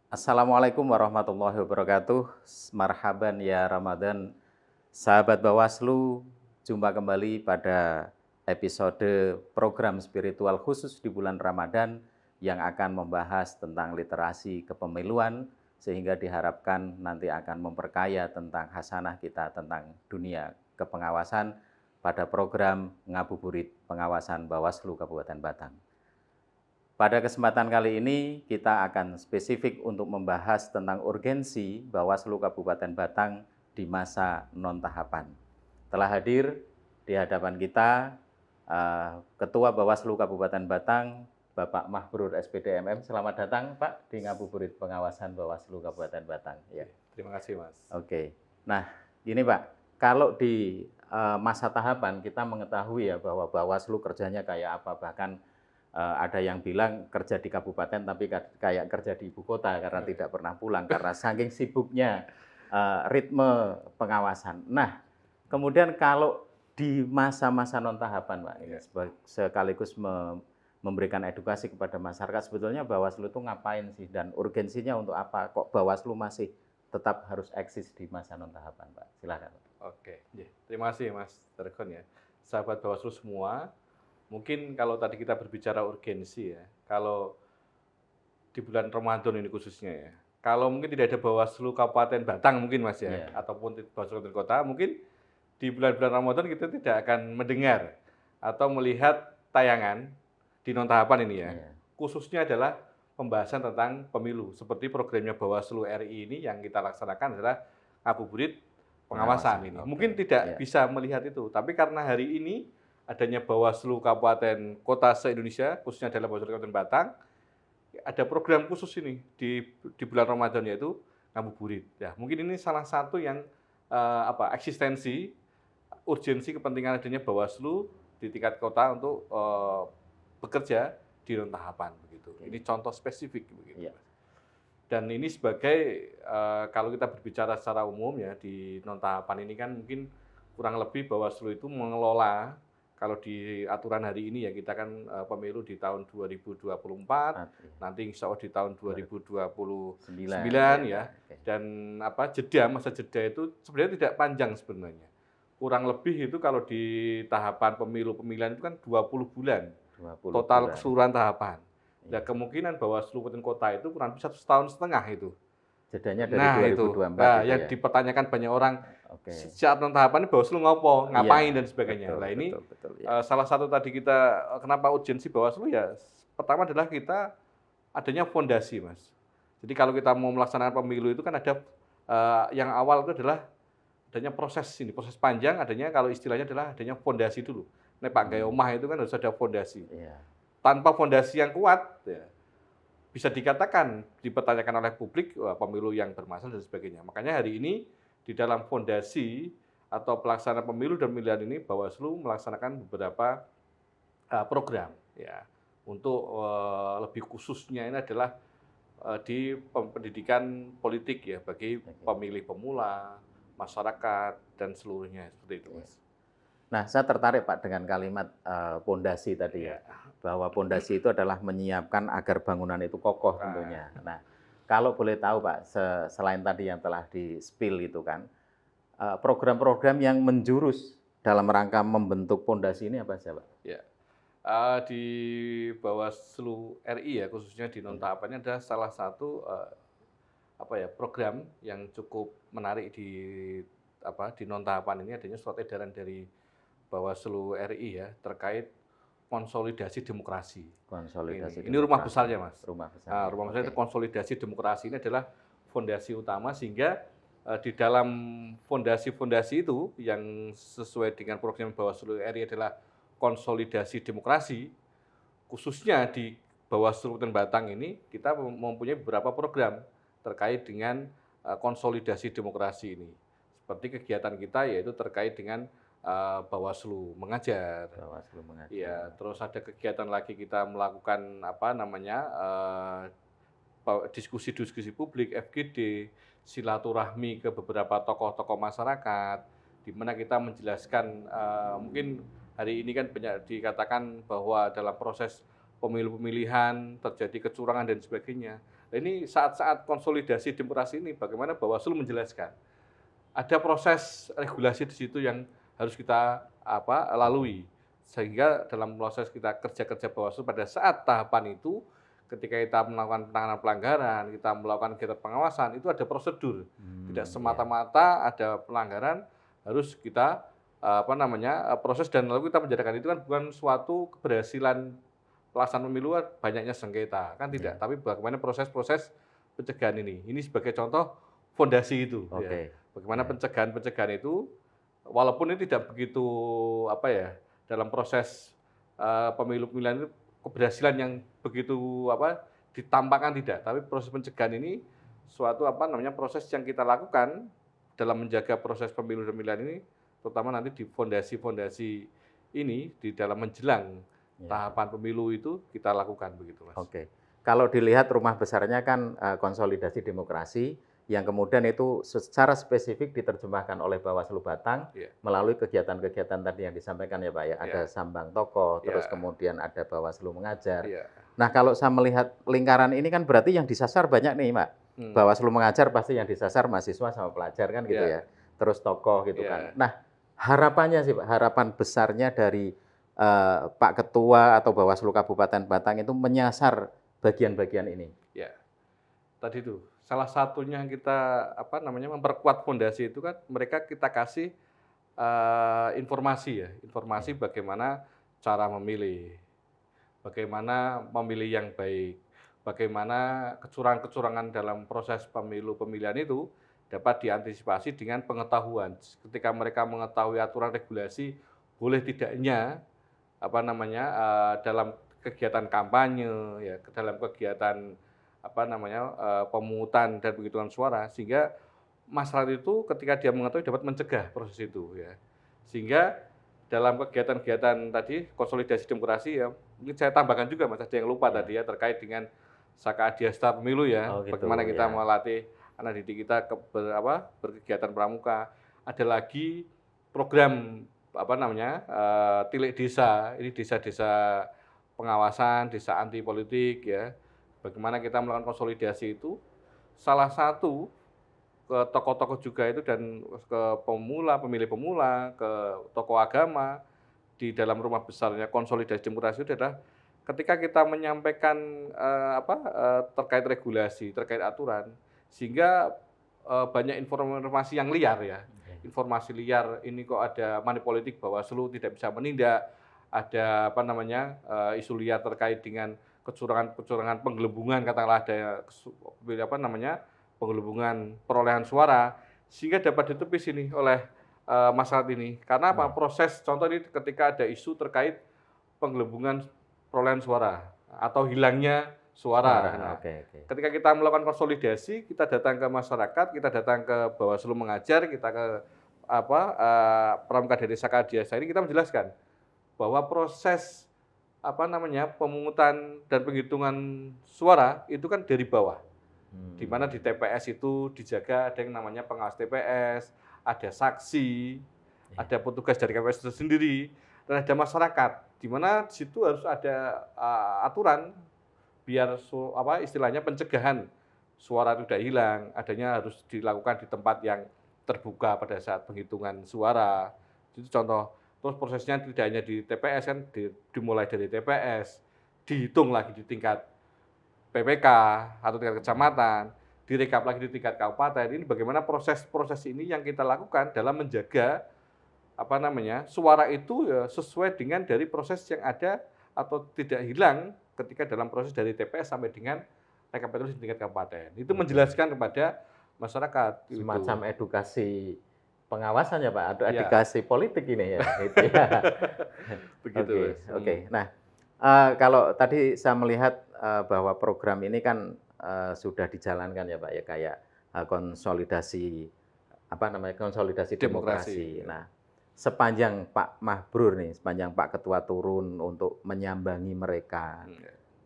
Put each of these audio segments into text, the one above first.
Assalamualaikum warahmatullahi wabarakatuh. Marhaban ya Ramadan. Sahabat Bawaslu, jumpa kembali pada episode program spiritual khusus di bulan Ramadan yang akan membahas tentang literasi kepemiluan sehingga diharapkan nanti akan memperkaya tentang hasanah kita tentang dunia kepengawasan pada program Ngabuburit Pengawasan Bawaslu Kabupaten Batang. Pada kesempatan kali ini kita akan spesifik untuk membahas tentang urgensi Bawaslu Kabupaten Batang di masa non-tahapan. Telah hadir di hadapan kita Ketua Bawaslu Kabupaten Batang, Bapak Mahbrur SPD MM. Selamat datang Pak di Ngabuburit Pengawasan Bawaslu Kabupaten Batang. Ya. Terima kasih Mas. Oke, nah ini Pak, kalau di masa tahapan kita mengetahui ya bahwa Bawaslu kerjanya kayak apa, bahkan ada yang bilang kerja di kabupaten tapi kayak kerja di ibu kota karena tidak pernah pulang karena saking sibuknya ritme pengawasan. Nah, kemudian kalau di masa-masa non tahapan, Pak, ini sekaligus memberikan edukasi kepada masyarakat sebetulnya Bawaslu itu ngapain sih dan urgensinya untuk apa? Kok Bawaslu masih tetap harus eksis di masa non tahapan, Pak? Silakan. Oke, terima kasih Mas Dargon ya. Sahabat Bawaslu semua. Mungkin kalau tadi kita berbicara urgensi ya, kalau di bulan Ramadan ini khususnya ya, kalau mungkin tidak ada Bawaslu Kabupaten Batang mungkin Mas ya, ataupun Bawaslu Kabupaten Kota, mungkin di bulan-bulan Ramadan kita tidak akan mendengar atau melihat tayangan di non-tahapan ini ya. Khususnya adalah pembahasan tentang pemilu, seperti programnya Bawaslu RI ini yang kita laksanakan adalah Ngabuburit Pengawasan ini. Mungkin tidak bisa melihat itu, tapi karena hari ini adanya Bawaslu Kabupaten Kota se-Indonesia, khususnya dalam Bawaslu Kabupaten Batang, ada program khusus ini di bulan Ramadan yaitu Ngabuburit. Ya, mungkin ini salah satu yang eksistensi, urgensi kepentingan adanya Bawaslu di tingkat kota untuk bekerja di non tahapan begitu. Ini contoh spesifik begitu. Dan ini sebagai kalau kita berbicara secara umum ya di non tahapan ini kan mungkin kurang lebih Bawaslu itu mengelola. Kalau di aturan hari ini ya kita kan pemilu di tahun 2024, nanti insya Allah di tahun 2029 ya. Dan masa jeda itu sebenarnya tidak panjang sebenarnya. Kurang lebih itu kalau di tahapan pemilihan itu kan 20 bulan. Total keseluruhan tahapan. Nah, kemungkinan Bawaslu Kabupaten Kota itu kurang lebih 1,5 tahun itu. Jedanya dari 2024 yang dipertanyakan banyak orang saat non tahapan ini Bawaslu ngapain dan sebagainya. Nah ini salah satu tadi kita kenapa urgensi Bawaslu ya pertama adalah kita adanya fondasi Mas. Jadi kalau kita mau melaksanakan pemilu itu kan ada yang awal itu adalah adanya proses panjang adanya kalau istilahnya adalah adanya fondasi dulu. Nah Pak Gayomah itu kan harus ada fondasi. Tanpa fondasi yang kuat ya, bisa dikatakan dipertanyakan oleh publik pemilu yang bermasalah dan sebagainya. Makanya hari ini di dalam fondasi atau pelaksana pemilu dan pemilihan ini Bawaslu melaksanakan beberapa program ya untuk lebih khususnya ini adalah di pendidikan politik ya bagi pemilih pemula, masyarakat dan seluruhnya seperti itu Mas. Nah, saya tertarik Pak dengan kalimat pondasi tadi ya, bahwa pondasi itu adalah menyiapkan agar bangunan itu kokoh tentunya. Nah, kalau boleh tahu Pak, selain tadi yang telah di-spill itu kan, program-program yang menjurus dalam rangka membentuk pondasi ini apa saja Pak? Ya, di Bawaslu RI ya, khususnya di non tahapannya ada salah satu program yang cukup menarik di non tahapan ini adanya surat edaran dari Bawaslu RI ya terkait konsolidasi demokrasi. Ini rumah besarnya Mas. Rumah besar itu konsolidasi demokrasi ini adalah fondasi utama sehingga di dalam fondasi-fondasi itu yang sesuai dengan program Bawaslu RI adalah konsolidasi demokrasi, khususnya di Bawaslu Kabupaten Batang ini kita mempunyai beberapa program terkait dengan konsolidasi demokrasi ini. Seperti kegiatan kita yaitu terkait dengan Bawaslu mengajar. Ya, terus ada kegiatan lagi kita melakukan diskusi-diskusi publik FGD, silaturahmi ke beberapa tokoh-tokoh masyarakat, di mana kita menjelaskan mungkin hari ini kan banyak dikatakan bahwa dalam proses pemilu-pemilihan, terjadi kecurangan dan sebagainya. Nah, ini saat-saat konsolidasi demokrasi ini bagaimana Bawaslu menjelaskan. Ada proses regulasi di situ yang harus kita lalui. Sehingga dalam proses kita kerja-kerja Bawaslu pada saat tahapan itu, ketika kita melakukan penanganan pelanggaran, kita melakukan kegiatan pengawasan, itu ada prosedur. Tidak Iya. semata-mata ada pelanggaran harus kita proses dan lalu kita menjadikan itu kan bukan suatu keberhasilan pelaksanaan pemilu banyaknya sengketa, kan tidak. Iya. Tapi bagaimana proses-proses pencegahan ini. Ini sebagai contoh fondasi itu. Ya. Oke. Bagaimana Ya. pencegahan itu, walaupun ini tidak begitu dalam proses pemilu-pemilihan itu keberhasilan yang begitu ditampakkan tidak, tapi proses pencegahan ini suatu proses yang kita lakukan dalam menjaga proses pemilu dan pemilihan ini, terutama nanti di fondasi-fondasi ini di dalam menjelang tahapan pemilu itu kita lakukan begitu, Mas. Oke. Kalau dilihat rumah besarnya kan konsolidasi demokrasi yang kemudian itu secara spesifik diterjemahkan oleh Bawaslu Batang melalui kegiatan-kegiatan tadi yang disampaikan ya Pak ya. Ada Sambang Tokoh, terus kemudian ada Bawaslu Mengajar. Nah, kalau saya melihat lingkaran ini kan berarti yang disasar banyak nih, Pak. Bawaslu Mengajar pasti yang disasar mahasiswa sama pelajar kan gitu ya. Terus tokoh gitu kan. Nah, harapannya sih Pak, harapan besarnya dari Pak Ketua atau Bawaslu Kabupaten Batang itu menyasar bagian-bagian ini. Ya, tadi itu salah satunya kita memperkuat fondasi itu kan mereka kita kasih informasi bagaimana cara memilih, bagaimana memilih yang baik, bagaimana kecurangan-kecurangan dalam proses pemilu-pemilihan itu dapat diantisipasi dengan pengetahuan. Ketika mereka mengetahui aturan regulasi, boleh tidaknya dalam kegiatan kampanye, ya, dalam kegiatan pemungutan dan penghitungan suara, sehingga masyarakat itu ketika dia mengetahui dapat mencegah proses itu, ya. Sehingga dalam kegiatan-kegiatan tadi konsolidasi demokrasi ya, mungkin saya tambahkan juga Mas, ada yang lupa tadi ya terkait dengan Saka Adiasta Pemilu ya, bagaimana kita melatih anak didik kita berkegiatan pramuka. Ada lagi program Tilik Desa, ini desa-desa pengawasan, desa anti politik ya. Bagaimana kita melakukan konsolidasi itu, salah satu ke tokoh-tokoh juga itu dan ke pemilih pemula, ke tokoh agama di dalam rumah besarnya konsolidasi demokrasi itu adalah ketika kita menyampaikan terkait regulasi, terkait aturan, sehingga banyak informasi yang liar ya. Informasi liar ini kok ada money politik Bawaslu tidak bisa menindak, ada isu liar terkait dengan kecurangan penggelembungan, katakanlah ada penggelembungan perolehan suara, sehingga dapat ditepis ini oleh masyarakat ini. Karena apa? Proses contoh ini ketika ada isu terkait penggelembungan perolehan suara atau hilangnya suara. Nah, ketika kita melakukan konsolidasi, kita datang ke masyarakat, kita datang ke Bawaslu Mengajar, kita ke Pramuka dari Saka Adiasta ini kita menjelaskan bahwa proses pemungutan dan penghitungan suara itu kan dari bawah. Di mana di TPS itu dijaga ada yang namanya pengawas TPS, ada saksi, ada petugas dari KPS itu sendiri, dan ada masyarakat. Di mana di situ harus ada aturan biar istilahnya pencegahan suara itu tidak hilang, adanya harus dilakukan di tempat yang terbuka pada saat penghitungan suara. Itu contoh. Terus prosesnya tidak hanya di TPS kan, dimulai dari TPS, dihitung lagi di tingkat PPK atau tingkat kecamatan, direkap lagi di tingkat kabupaten. Ini bagaimana proses-proses ini yang kita lakukan dalam menjaga suara itu ya sesuai dengan dari proses yang ada atau tidak hilang ketika dalam proses dari TPS sampai dengan rekapitulasi di tingkat kabupaten. Itu menjelaskan kepada masyarakat. Semacam edukasi pengawasan ya Pak, atau edukasi politik ini ya. Gitu ya. Begitu. Oke. Nah, kalau tadi saya melihat bahwa program ini kan sudah dijalankan ya Pak ya, kayak konsolidasi konsolidasi demokrasi. Nah, sepanjang Pak Mahbrur nih, sepanjang Pak Ketua turun untuk menyambangi mereka,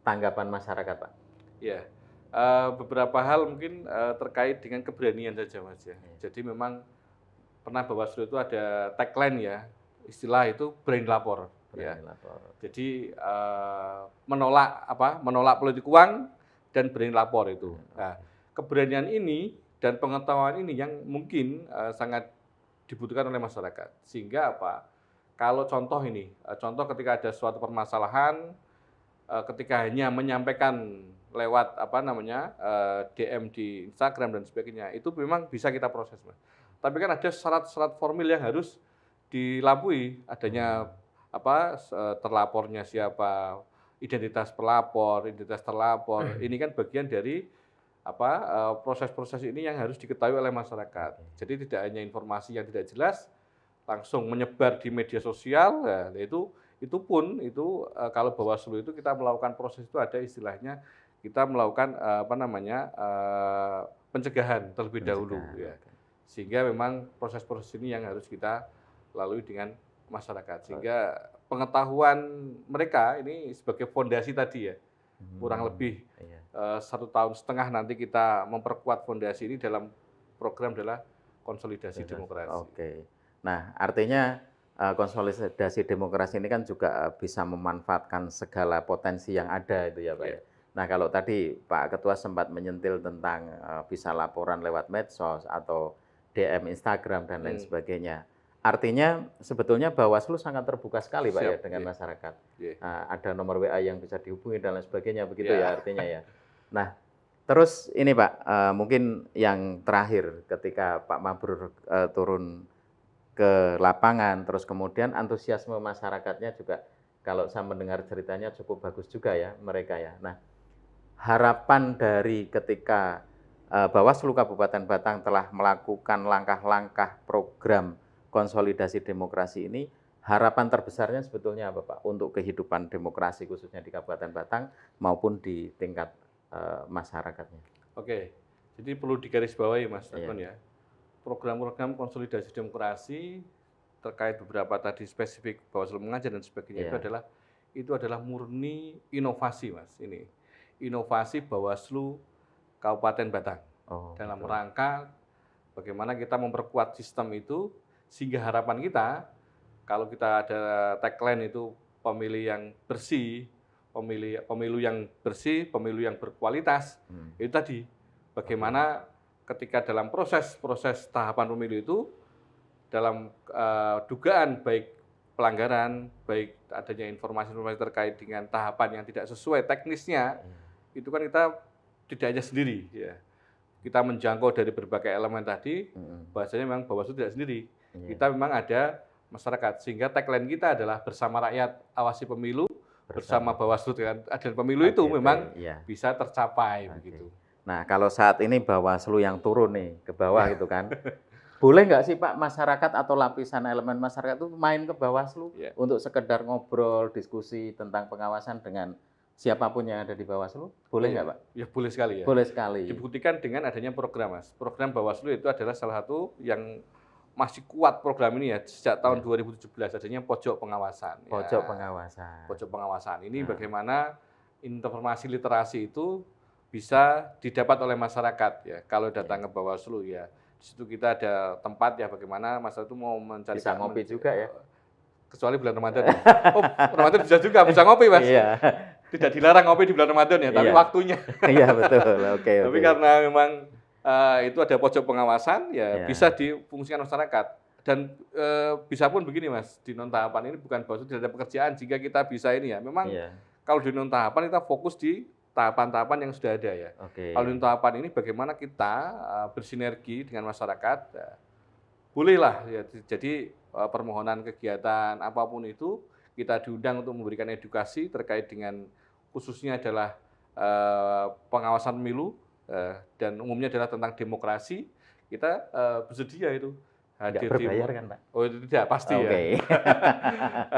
tanggapan masyarakat Pak? Ya, beberapa hal mungkin terkait dengan keberanian saja Mas ya. Jadi memang pernah Bawaslu itu ada tagline ya, istilah itu berani lapor. ya. Berani lapor. Jadi menolak politik uang dan berani lapor itu. Nah, keberanian ini dan pengetahuan ini yang mungkin sangat dibutuhkan oleh masyarakat. Sehingga apa? Kalau contoh ini, contoh ketika ada suatu permasalahan, ketika hanya menyampaikan lewat DM di Instagram dan sebagainya, itu memang bisa kita proses, Mas. Tapi kan ada syarat-syarat formil yang harus dilampaui, adanya terlapornya siapa, identitas pelapor, identitas terlapor. Ini kan bagian dari proses-proses ini yang harus diketahui oleh masyarakat. Jadi tidak hanya informasi yang tidak jelas langsung menyebar di media sosial, nah, itu pun kalau Bawaslu itu kita melakukan proses itu ada istilahnya kita melakukan pencegahan terlebih dahulu ya. Sehingga memang proses-proses ini yang harus kita lalui dengan masyarakat. Sehingga pengetahuan mereka ini sebagai fondasi tadi ya. Kurang lebih 1,5 tahun nanti kita memperkuat fondasi ini dalam program adalah konsolidasi demokrasi. Oke. Nah, artinya konsolidasi demokrasi ini kan juga bisa memanfaatkan segala potensi yang ada itu ya Pak ya. Nah, kalau tadi Pak Ketua sempat menyentil tentang bisa laporan lewat medsos atau DM Instagram dan lain sebagainya. Artinya sebetulnya Bawaslu sangat terbuka sekali Pak ya dengan masyarakat. Ada nomor WA yang bisa dihubungi dan lain sebagainya begitu ya artinya ya. Nah, terus ini Pak, mungkin yang terakhir ketika Pak Mabrur turun ke lapangan, terus kemudian antusiasme masyarakatnya juga kalau saya mendengar ceritanya cukup bagus juga ya mereka ya. Nah, harapan dari ketika Bawaslu Kabupaten Batang telah melakukan langkah-langkah program konsolidasi demokrasi ini, harapan terbesarnya sebetulnya apa Pak untuk kehidupan demokrasi khususnya di Kabupaten Batang maupun di tingkat masyarakatnya? Oke, jadi perlu digarisbawahi Mas Akon ya. Program-program konsolidasi demokrasi terkait beberapa tadi spesifik Bawaslu mengajar dan sebagainya itu adalah murni inovasi Mas ini. Inovasi Bawaslu Kabupaten Batang dalam rangka bagaimana kita memperkuat sistem itu sehingga harapan kita kalau kita ada tagline itu pemilih yang bersih, pemilu yang bersih, pemilu yang berkualitas, itu tadi bagaimana ketika dalam proses tahapan pemilu itu dalam dugaan baik pelanggaran, baik adanya informasi-informasi terkait dengan tahapan yang tidak sesuai teknisnya, itu kan kita tidak hanya sendiri ya. Kita menjangkau dari berbagai elemen tadi, bahasanya memang Bawaslu tidak sendiri. Kita memang ada masyarakat, sehingga tagline kita adalah bersama rakyat awasi pemilu, bersama Bawaslu dengan adil pemilu itu memang bisa tercapai begitu. Nah, kalau saat ini Bawaslu yang turun nih ke bawah gitu kan, boleh nggak sih Pak masyarakat atau lapisan elemen masyarakat itu main ke Bawaslu untuk sekedar ngobrol, diskusi tentang pengawasan dengan siapapun yang ada di Bawaslu? Boleh nggak Pak? Ya boleh sekali ya. Boleh sekali. Dibuktikan dengan adanya program Mas. Program Bawaslu itu adalah salah satu yang masih kuat program ini ya sejak tahun 2017 adanya pojok pengawasan. Pojok pengawasan. Pojok pengawasan ini bagaimana informasi literasi itu bisa didapat oleh masyarakat ya. Kalau datang ke Bawaslu ya, di situ kita ada tempat ya bagaimana masyarakat itu mau mencari bisa ngopi juga ya. Kecuali bulan Ramadan. Oh, Ramadan bisa juga, bisa ngopi Mas. Iya. Tidak dilarang ngopi di bulan Ramadan ya, tapi waktunya. Iya betul. Oke. Tapi karena memang itu ada pojok pengawasan ya bisa difungsikan masyarakat. Dan bisa pun begini Mas, di non tahapan ini bukan Bawaslu tidak ada pekerjaan jika kita bisa ini ya. Memang kalau di non tahapan kita fokus di tahapan-tahapan yang sudah ada ya. Kalau di non tahapan ini bagaimana kita bersinergi dengan masyarakat, bolehlah ya. Jadi permohonan kegiatan apapun itu kita diundang untuk memberikan edukasi terkait dengan khususnya adalah pengawasan pemilu dan umumnya adalah tentang demokrasi. Kita bersedia itu hadir. Nggak berbayar kan Pak? Oh itu tidak pasti ya.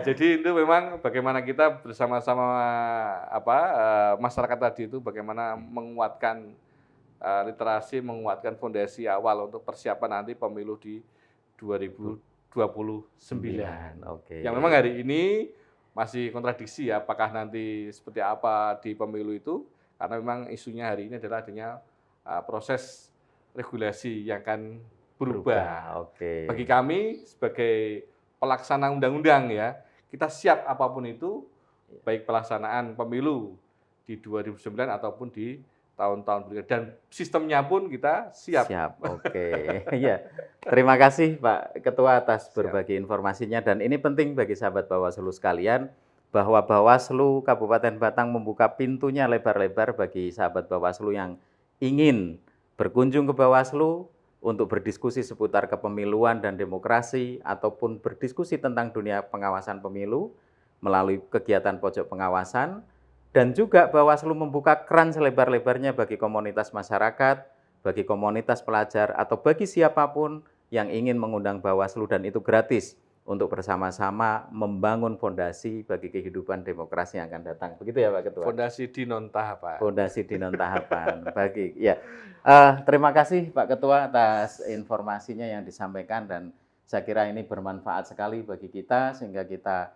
Jadi itu memang bagaimana kita bersama-sama masyarakat tadi itu bagaimana menguatkan literasi, menguatkan fondasi awal untuk persiapan nanti pemilu di 2029. Yang memang hari ini masih kontradiksi ya, apakah nanti seperti apa di pemilu itu, karena memang isunya hari ini adalah adanya proses regulasi yang akan berubah. Bagi kami sebagai pelaksana undang-undang ya, kita siap apapun itu, baik pelaksanaan pemilu di 2009 ataupun di tahun-tahun berikutnya. Dan sistemnya pun kita siap. Siap, oke. Iya. Terima kasih Pak Ketua atas Siap. berbagi informasinya, dan ini penting bagi sahabat Bawaslu sekalian, bahwa Bawaslu Kabupaten Batang membuka pintunya lebar-lebar bagi sahabat Bawaslu yang ingin berkunjung ke Bawaslu untuk berdiskusi seputar kepemiluan dan demokrasi, ataupun berdiskusi tentang dunia pengawasan pemilu melalui kegiatan pojok pengawasan. Dan juga Bawaslu membuka keran selebar-lebarnya bagi komunitas masyarakat, bagi komunitas pelajar, atau bagi siapapun yang ingin mengundang Bawaslu, dan itu gratis, untuk bersama-sama membangun fondasi bagi kehidupan demokrasi yang akan datang. Begitu ya Pak Ketua? Fondasi di non-tahapan. Fondasi di non-tahapan. Bagi, ya. Terima kasih Pak Ketua atas informasinya yang disampaikan, dan saya kira ini bermanfaat sekali bagi kita, sehingga kita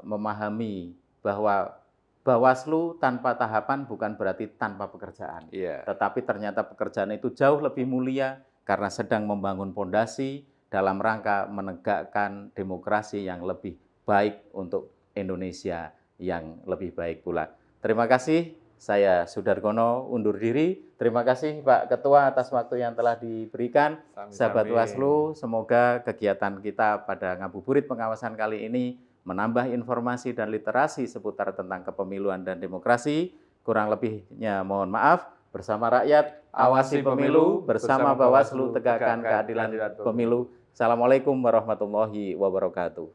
memahami bahwa Bawaslu tanpa tahapan bukan berarti tanpa pekerjaan. Iya. Tetapi ternyata pekerjaan itu jauh lebih mulia karena sedang membangun fondasi dalam rangka menegakkan demokrasi yang lebih baik untuk Indonesia yang lebih baik pula. Terima kasih, saya Sudargono undur diri. Terima kasih Pak Ketua atas waktu yang telah diberikan. Sahabat Bawaslu, semoga kegiatan kita pada ngabuburit pengawasan kali ini menambah informasi dan literasi seputar tentang kepemiluan dan demokrasi. Kurang lebihnya mohon maaf. Bersama rakyat, awasi pemilu. Bersama Bawaslu, tegakkan keadilan pemilu. Assalamualaikum warahmatullahi wabarakatuh.